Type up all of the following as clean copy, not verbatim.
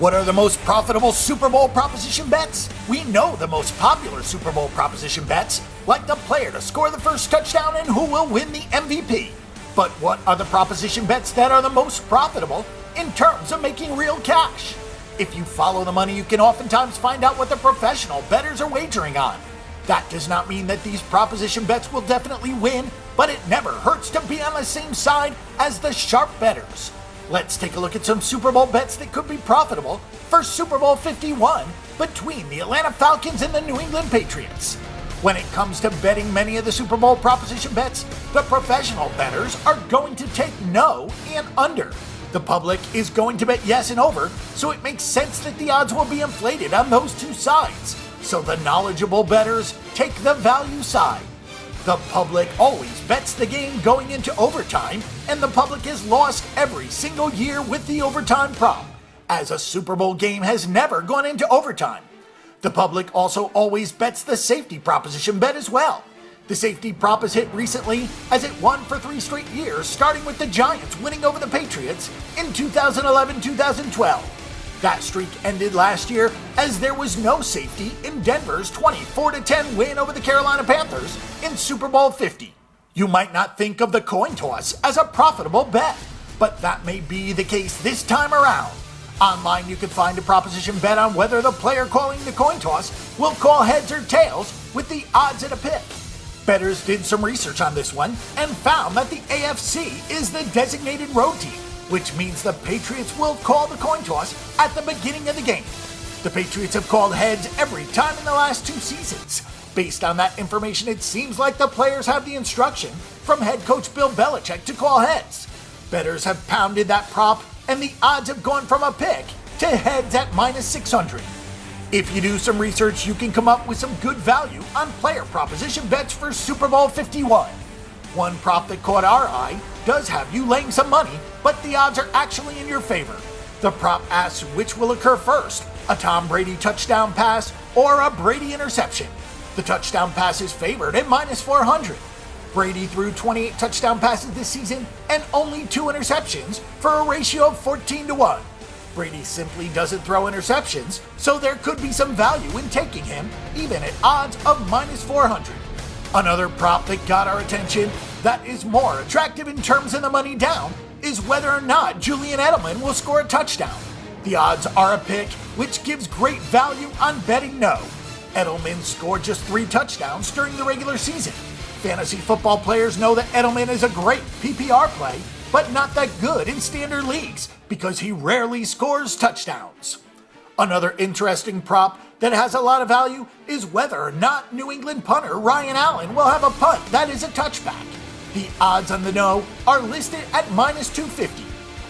What are the most profitable Super Bowl proposition bets? We know the most popular Super Bowl proposition bets, like the player to score the first touchdown and who will win the MVP. But what are the proposition bets that are the most profitable in terms of making real cash? If you follow the money, you can oftentimes find out what the professional bettors are wagering on. That does not mean that these proposition bets will definitely win, but it never hurts to be on the same side as the sharp bettors. Let's take a look at some Super Bowl bets that could be profitable for Super Bowl 51 between the Atlanta Falcons and the New England Patriots. When it comes to betting many of the Super Bowl proposition bets, the professional bettors are going to take no and under. The public is going to bet yes and over, so it makes sense that the odds will be inflated on those two sides. So the knowledgeable bettors take the value side. The public always bets the game going into overtime, and the public has lost every single year with the overtime prop, as a Super Bowl game has never gone into overtime. The public also always bets the safety proposition bet as well. The safety prop has hit recently, as it won for 3 straight years, starting with the Giants winning over the Patriots in 2011-2012. That streak ended last year as there was no safety in Denver's 24-10 win over the Carolina Panthers in Super Bowl 50. You might not think of the coin toss as a profitable bet, but that may be the case this time around. Online, you can find a proposition bet on whether the player calling the coin toss will call heads or tails with the odds at a pick. Bettors did some research on this one and found that the AFC is the designated road team, which means the Patriots will call the coin toss at the beginning of the game. The Patriots have called heads every time in the last 2 seasons. Based on that information, it seems like the players have the instruction from head coach Bill Belichick to call heads. Bettors have pounded that prop, and the odds have gone from a pick to heads at -600. If you do some research, you can come up with some good value on player proposition bets for Super Bowl 51. One prop that caught our eye does have you laying some money, but the odds are actually in your favor. The prop asks which will occur first, a Tom Brady touchdown pass or a Brady interception. The touchdown pass is favored at -400. Brady threw 28 touchdown passes this season and only 2 interceptions for a ratio of 14-1. Brady simply doesn't throw interceptions, so there could be some value in taking him, even at odds of -400. Another prop that got our attention that is more attractive in terms of the money down is whether or not Julian Edelman will score a touchdown. The odds are a pick, which gives great value on betting no. Edelman scored just 3 touchdowns during the regular season. Fantasy football players know that Edelman is a great PPR play, but not that good in standard leagues because he rarely scores touchdowns. Another interesting prop that has a lot of value is whether or not New England punter Ryan Allen will have a punt that is a touchback. The odds on the no are listed at -250.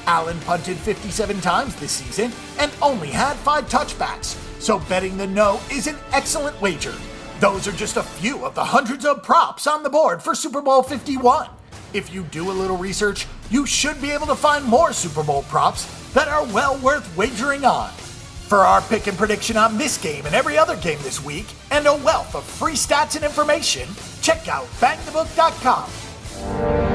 Allen punted 57 times this season and only had 5 touchbacks, so betting the no is an excellent wager. Those are just a few of the hundreds of props on the board for Super Bowl 51. If you do a little research, you should be able to find more Super Bowl props that are well worth wagering on. For our pick and prediction on this game and every other game this week, and a wealth of free stats and information, check out bangthebook.com.